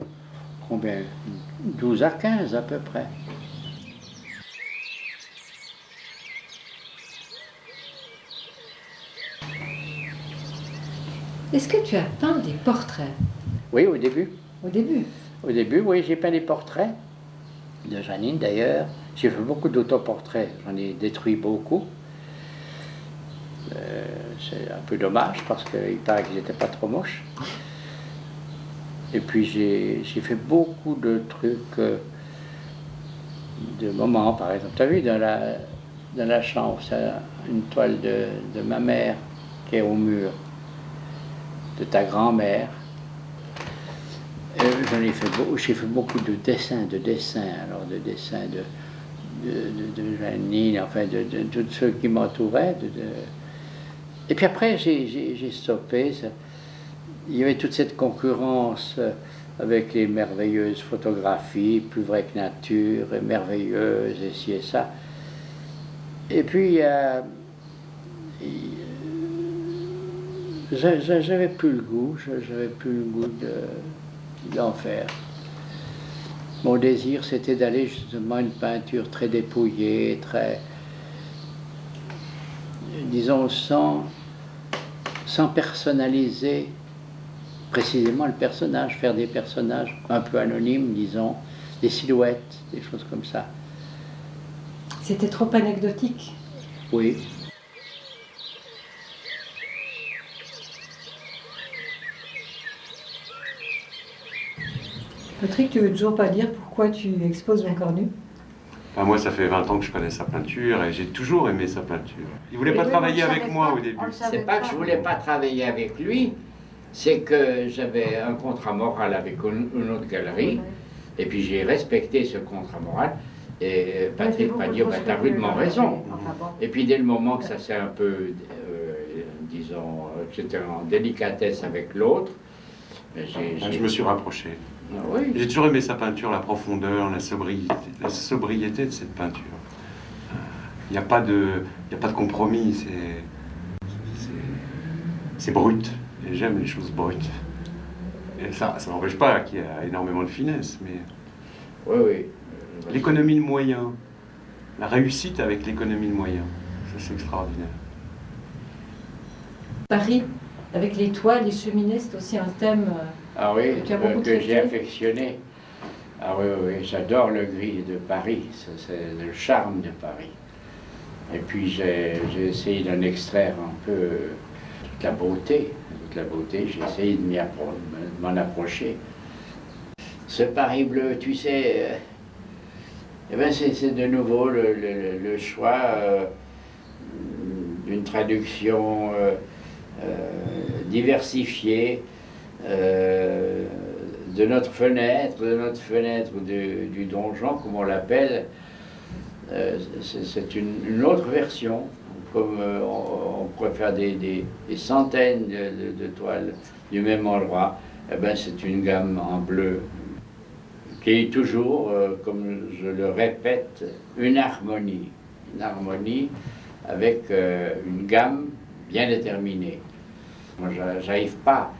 12 à 15 à peu près. Est-ce que tu as peint des portraits? Oui, au début. Au début? Au début, oui, j'ai peint des portraits, de Janine d'ailleurs. J'ai fait beaucoup d'autoportraits, j'en ai détruit beaucoup. C'est un peu dommage parce qu'il paraît qu'ils n'étaient pas trop moches. Et puis j'ai fait beaucoup de trucs, de moments par exemple. Tu as vu dans la chambre, c'est une toile de ma mère qui est au mur, de ta grand-mère. J'ai fait beaucoup de dessins, alors de dessins de Janine, enfin de tous ceux qui m'entouraient. Et puis après, j'ai stoppé. il y avait toute cette concurrence avec les merveilleuses photographies, plus vraies que nature, et merveilleuses, et ci et ça. Et puis, j'avais plus le goût, d'en faire. Mon désir, c'était d'aller justement à une peinture très dépouillée, très, disons, sans personnaliser précisément le personnage, faire des personnages un peu anonymes, disons, des silhouettes, des choses comme ça. C'était trop anecdotique. Oui. Patrick, tu veux toujours pas dire pourquoi tu exposes L'Inconnu? Ben moi, ça fait 20 ans que je connais sa peinture et j'ai toujours aimé sa peinture. Il voulait pas travailler avec moi au début. C'est pas que je voulais pas travailler avec lui, c'est que j'avais un contrat moral avec une autre galerie, et puis j'ai respecté ce contrat moral, et Patrick m'a dit, t'as rudement raison. Et puis dès le moment que ça s'est un peu, disons, que j'étais en délicatesse avec l'autre, je me suis rapproché. Ah oui. J'ai toujours aimé sa peinture, la profondeur, la sobriété de cette peinture. Il n'y a pas de compromis, c'est brut. Et j'aime les choses brutes. Et ça n'empêche pas qu'il y a énormément de finesse, mais oui, oui. L'économie de moyens, la réussite avec l'économie de moyens, ça c'est extraordinaire. Paris, avec les toits, les cheminées, c'est aussi un thème que j'ai affectionné. Ah oui, oui, j'adore le gris de Paris, c'est le charme de Paris. Et puis j'ai essayé d'en extraire un peu toute la beauté, j'ai essayé de m'en approcher. Ce Paris bleu, tu sais, c'est de nouveau le choix d'une traduction diversifiée de notre fenêtre du donjon, comme on l'appelle. C'est une autre version, comme on pourrait faire des centaines de toiles du même endroit. C'est une gamme en bleu qui est toujours, comme je le répète, une harmonie avec une gamme bien déterminée. Moi, j'arrive pas,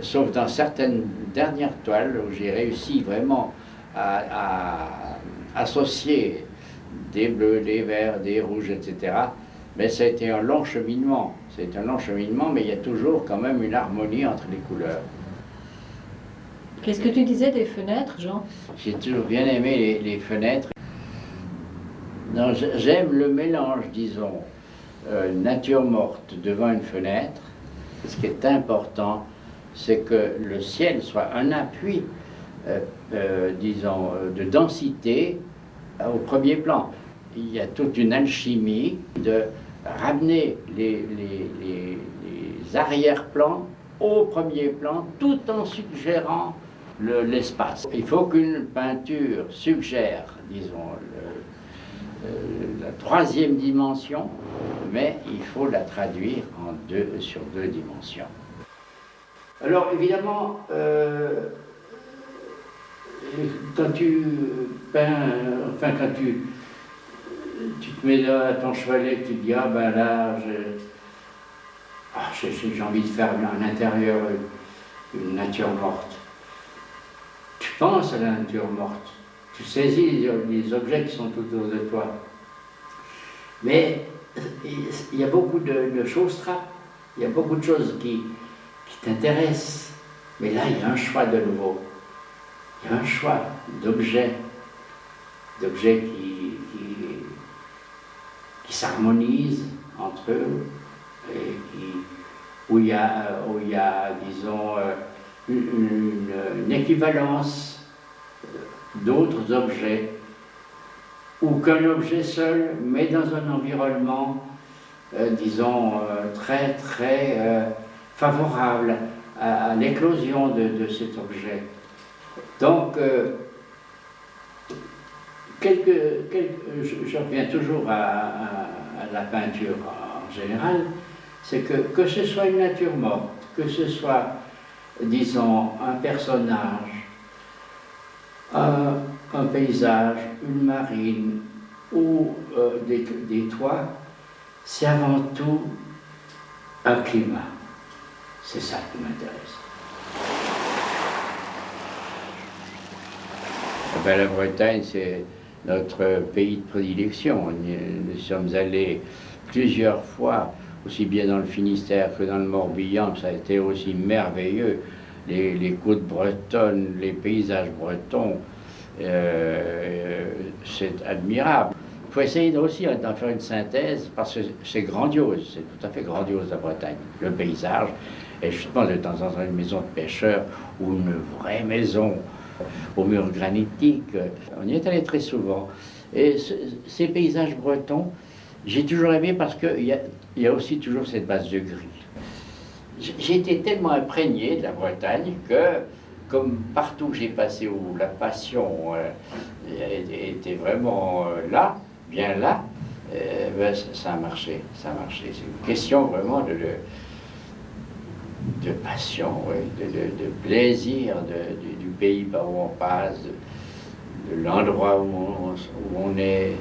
sauf dans certaines dernières toiles où j'ai réussi vraiment à associer des bleus, des verts, des rouges, etc. Mais ça a été un long cheminement. Mais il y a toujours quand même une harmonie entre les couleurs. Qu'est-ce que tu disais des fenêtres, Jean? J'ai toujours bien aimé les fenêtres. Non, j'aime le mélange, disons, nature morte devant une fenêtre. Ce qui est important, c'est que le ciel soit un appui, disons, de densité au premier plan. Il y a toute une alchimie de ramener les arrière-plans au premier plan, tout en suggérant l'espace. Il faut qu'une peinture suggère, disons, la troisième dimension, mais il faut la traduire sur deux dimensions. Alors évidemment, quand tu peins, enfin quand tu te mets à ton chevalet, tu te dis, ah ben là, j'ai envie de faire un intérieur, une nature morte. Tu penses à la nature morte, tu saisis les objets qui sont autour de toi. Mais il y a beaucoup de choses trappes, il y a beaucoup de choses qui t'intéressent. Mais là, il y a un choix de nouveau. Il y a un choix d'objets qui s'harmonisent entre eux, et où il y a, disons, une équivalence d'autres objets, ou qu'un objet seul, mais dans un environnement, disons, très, très favorable à l'éclosion de cet objet. Donc, je reviens toujours à la peinture en général, c'est que ce soit une nature morte, que ce soit disons, un personnage, un paysage, une marine ou des toits, c'est avant tout un climat. C'est ça qui m'intéresse. Ben, la Bretagne, c'est notre pays de prédilection. Nous sommes allés plusieurs fois, aussi bien dans le Finistère que dans le Morbihan. Ça a été aussi merveilleux. Les côtes bretonnes, les paysages bretons, c'est admirable. Il faut essayer aussi d'en faire une synthèse parce que c'est grandiose, c'est tout à fait grandiose la Bretagne, le paysage. Et justement, de temps en temps, une maison de pêcheur ou une vraie maison au mur granitique. On y est allé très souvent. Et ces paysages bretons, j'ai toujours aimé parce qu'il y a aussi toujours cette base de gris. J'ai été tellement imprégné de la Bretagne que, comme partout où j'ai passé, où la passion était vraiment là, bien là, ben, ça a marché, ça a marché. C'est une question vraiment de passion, ouais, de plaisir du pays par où on passe, de l'endroit où on est.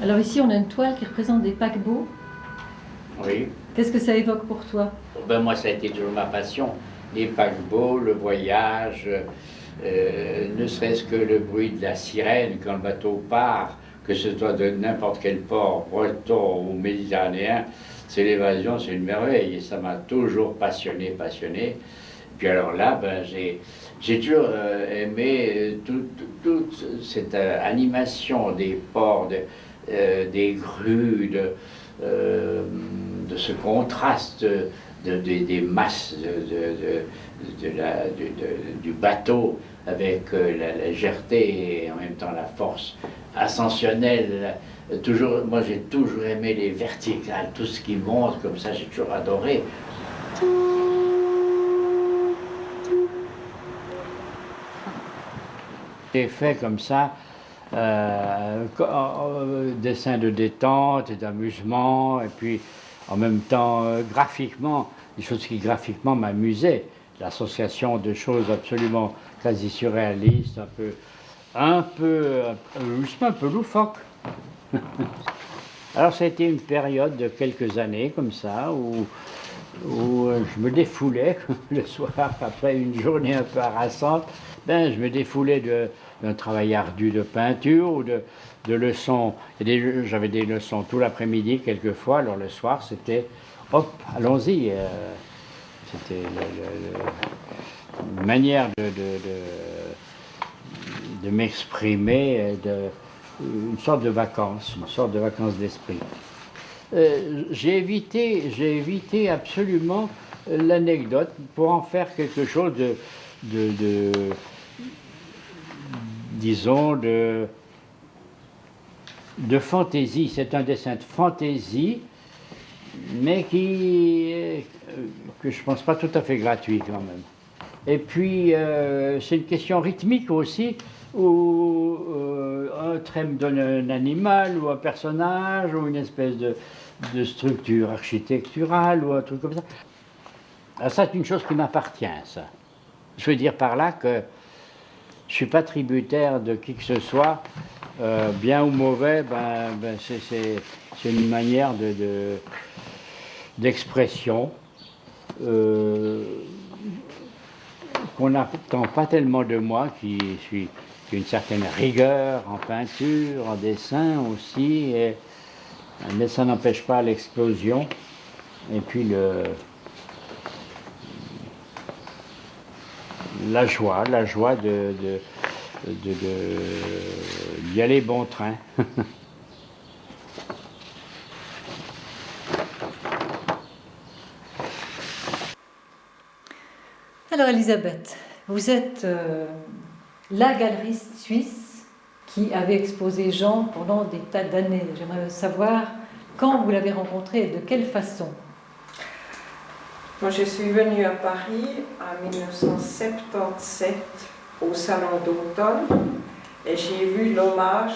Alors ici, on a une toile qui représente des paquebots. Oui. Qu'est-ce que ça évoque pour toi? Ben, moi, ça a été toujours ma passion. Les paquebots, le voyage, ne serait-ce que le bruit de la sirène quand le bateau part, que ce soit de n'importe quel port, breton ou méditerranéen, c'est l'évasion, c'est une merveille. Et ça m'a toujours passionné. Puis alors là, ben, j'ai toujours aimé toute cette animation des ports, des grues, de ce contraste des masses du bateau avec la légèreté et en même temps la force ascensionnelle. Moi j'ai toujours aimé les verticales, tout ce qui monte comme ça, j'ai toujours adoré. J'ai fait comme ça dessin de détente et d'amusement, et puis en même temps graphiquement, des choses qui graphiquement m'amusaient, l'association de choses absolument quasi surréalistes, un peu loufoque. Alors ça a été une période de quelques années comme ça où je me défoulais le soir après une journée un peu harassante. Je me défoulais d'un travail ardu de peinture ou de leçons. J'avais des leçons tout l'après-midi quelquefois, alors le soir c'était hop, allons-y. C'était une manière de m'exprimer, une sorte de vacances d'esprit. J'ai évité absolument l'anecdote pour en faire quelque chose disons, de fantaisie. C'est un dessin de fantaisie, mais que je pense pas tout à fait gratuit quand même. Et puis, c'est une question rythmique aussi, où un trait me donne un animal, ou un personnage, ou une espèce de structure architecturale, ou un truc comme ça. Alors ça, c'est une chose qui m'appartient, ça. Je veux dire par là que je ne suis pas tributaire de qui que ce soit, bien ou mauvais, c'est une manière d'expression qu'on n'attend pas tellement de moi, qui suis une certaine rigueur en peinture, en dessin aussi, mais ça n'empêche pas l'explosion. Et puis la joie d'y aller bon train. Alors Elisabeth, vous êtes la galeriste suisse qui avait exposé Jean pendant des tas d'années. J'aimerais savoir quand vous l'avez rencontré et de quelle façon. Moi, je suis venue à Paris en 1977 au Salon d'automne et j'ai vu l'hommage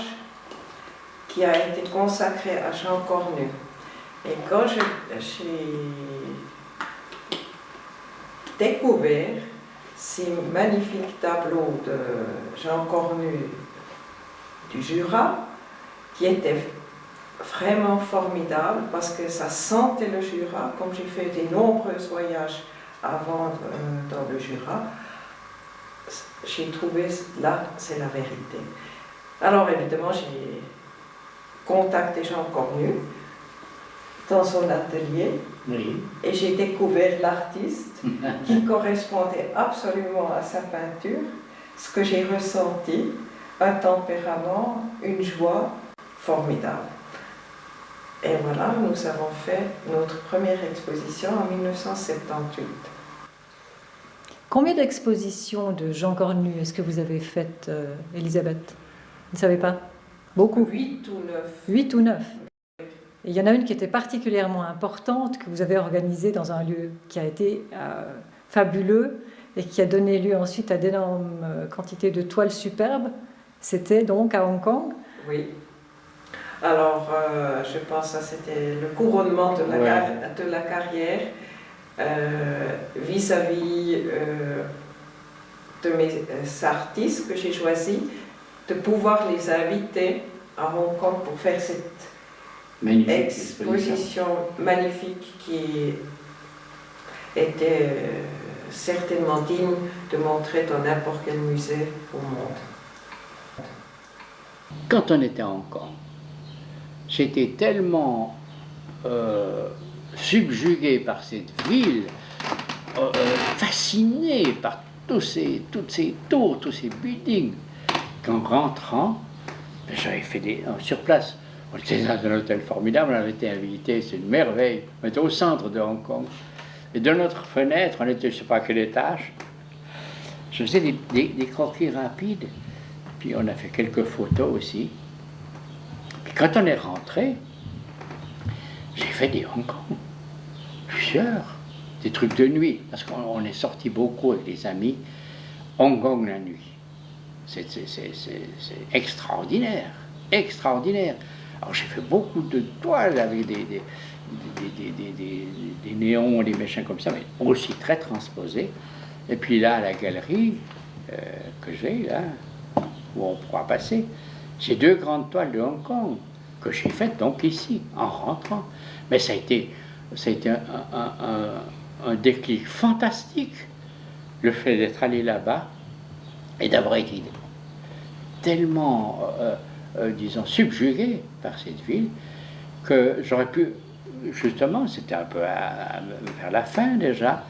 qui a été consacré à Jean Cornu. Et quand j'ai découvert ces magnifiques tableaux de Jean Cornu du Jura, qui étaient vraiment formidables parce que ça sentait le Jura, comme j'ai fait de nombreux voyages avant dans le Jura, j'ai trouvé là, c'est la vérité. Alors évidemment, j'ai contacté Jean Cornu dans son atelier Oui. et j'ai découvert l'artiste qui correspondait absolument à sa peinture, ce que j'ai ressenti, un tempérament, une joie formidable. Et voilà, nous avons fait notre première exposition en 1978. Combien d'expositions de Jean Cornu est-ce que vous avez faites, Elisabeth? Vous ne savez pas? Beaucoup. 8 ou 9. 8 ou 9. Et il y en a une qui était particulièrement importante, que vous avez organisée dans un lieu qui a été fabuleux et qui a donné lieu ensuite à d'énormes quantités de toiles superbes. C'était donc à Hong Kong. Oui. Alors, je pense que c'était le couronnement de la carrière vis-à-vis de mes artistes que j'ai choisis, de pouvoir les inviter à Hong Kong pour faire cette exposition magnifique qui était certainement digne de montrer dans n'importe quel musée au monde. Quand on était à Hong Kong, j'étais tellement subjugué par cette ville, fasciné par toutes ces tours, tous ces buildings, qu'en rentrant, j'avais fait sur place. On était dans un hôtel formidable, on avait été invité, c'est une merveille. On était au centre de Hong Kong. Et de notre fenêtre, on était je ne sais pas à quel étage, je faisais des croquis rapides. Puis on a fait quelques photos aussi. Puis quand on est rentré, j'ai fait des Hong Kong, plusieurs, des trucs de nuit, parce qu'on est sorti beaucoup avec des amis. Hong Kong la nuit, c'est extraordinaire, extraordinaire. Alors j'ai fait beaucoup de toiles avec des néons, des machins comme ça, mais aussi très transposés. Et puis là, à la galerie que j'ai là, où on pourra passer, j'ai 2 grandes toiles de Hong Kong que j'ai faites donc ici, en rentrant. Mais ça a été un déclic fantastique, le fait d'être allé là-bas et d'avoir été tellement, disons, subjugué par cette ville que j'aurais pu, justement, c'était un peu vers la fin déjà,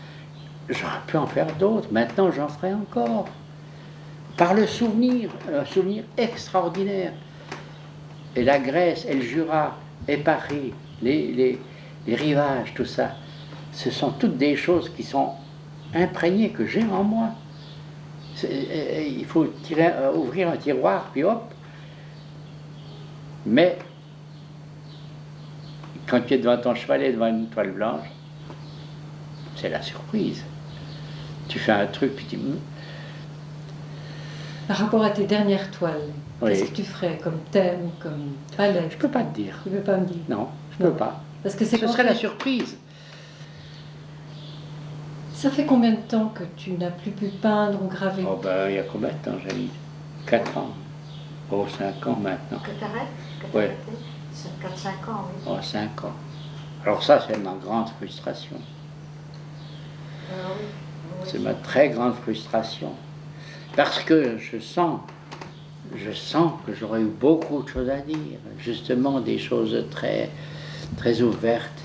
j'aurais pu en faire d'autres. Maintenant, j'en ferai encore. Par le souvenir, un souvenir extraordinaire. Et la Grèce, et le Jura, et Paris, les rivages, tout ça, ce sont toutes des choses qui sont imprégnées, que j'ai en moi. Il faut ouvrir un tiroir, puis hop. Mais, quand tu es devant ton chevalet, devant une toile blanche, c'est la surprise. Tu fais un truc, puis tu... Par rapport à tes dernières toiles, Oui. qu'est-ce que tu ferais comme thème, comme palette? Je peux pas te dire. Tu ne peux pas me dire? Non, je peux pas. Parce que c'est Ce serait la surprise. Ça fait combien de temps que tu n'as plus pu peindre ou graver? Oh ben, il y a combien de temps, j'ai mis 4 ans. Oh, 5 ans maintenant. Que t'arrêtes? Ouais. C'est 4-5 ans, oui. Oh, 5 ans. Alors ça, c'est ma grande frustration. Oui. C'est ma très grande frustration. Parce que je sens que j'aurais eu beaucoup de choses à dire. Justement, des choses très, très ouvertes,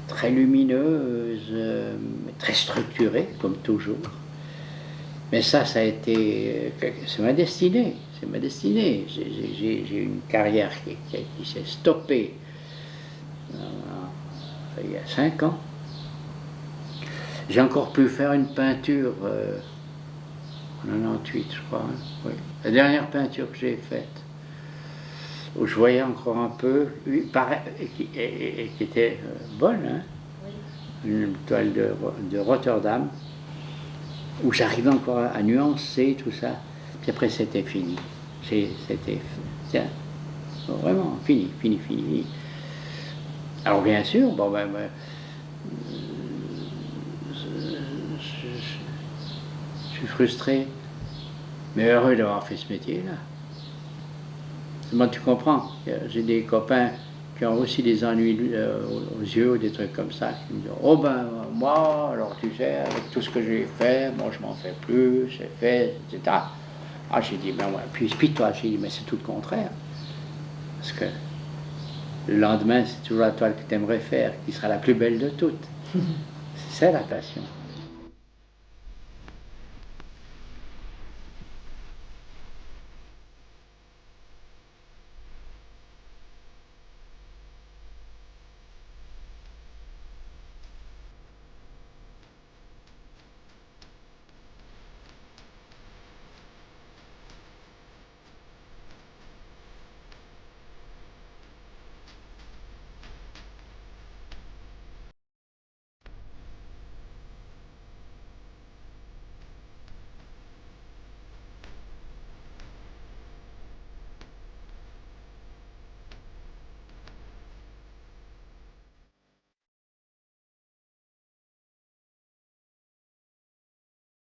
très lumineuses, très structurées, comme toujours. Mais ça a été... C'est ma destinée. C'est ma destinée. J'ai une carrière qui s'est stoppée il y a 5 ans. J'ai encore pu faire une peinture en 98, je crois. Hein, oui. La dernière peinture que j'ai faite, où je voyais encore un peu, et qui était bonne, hein, une toile de Rotterdam, où j'arrivais encore à nuancer tout ça. Puis après, c'était fini. C'était vraiment fini. Alors bien sûr, bon je suis frustré, mais heureux d'avoir fait ce métier-là. Moi, tu comprends, j'ai des copains qui ont aussi des ennuis aux yeux, des trucs comme ça, qui me disent « Oh ben, moi, alors tu sais, avec tout ce que j'ai fait, moi je m'en fais plus, c'est fait, etc. » Ah, j'ai dit « Ben ouais, puis toi, j'ai dit « Mais c'est tout le contraire. » Parce que le lendemain, c'est toujours la toile que tu aimerais faire, qui sera la plus belle de toutes. C'est ça la passion.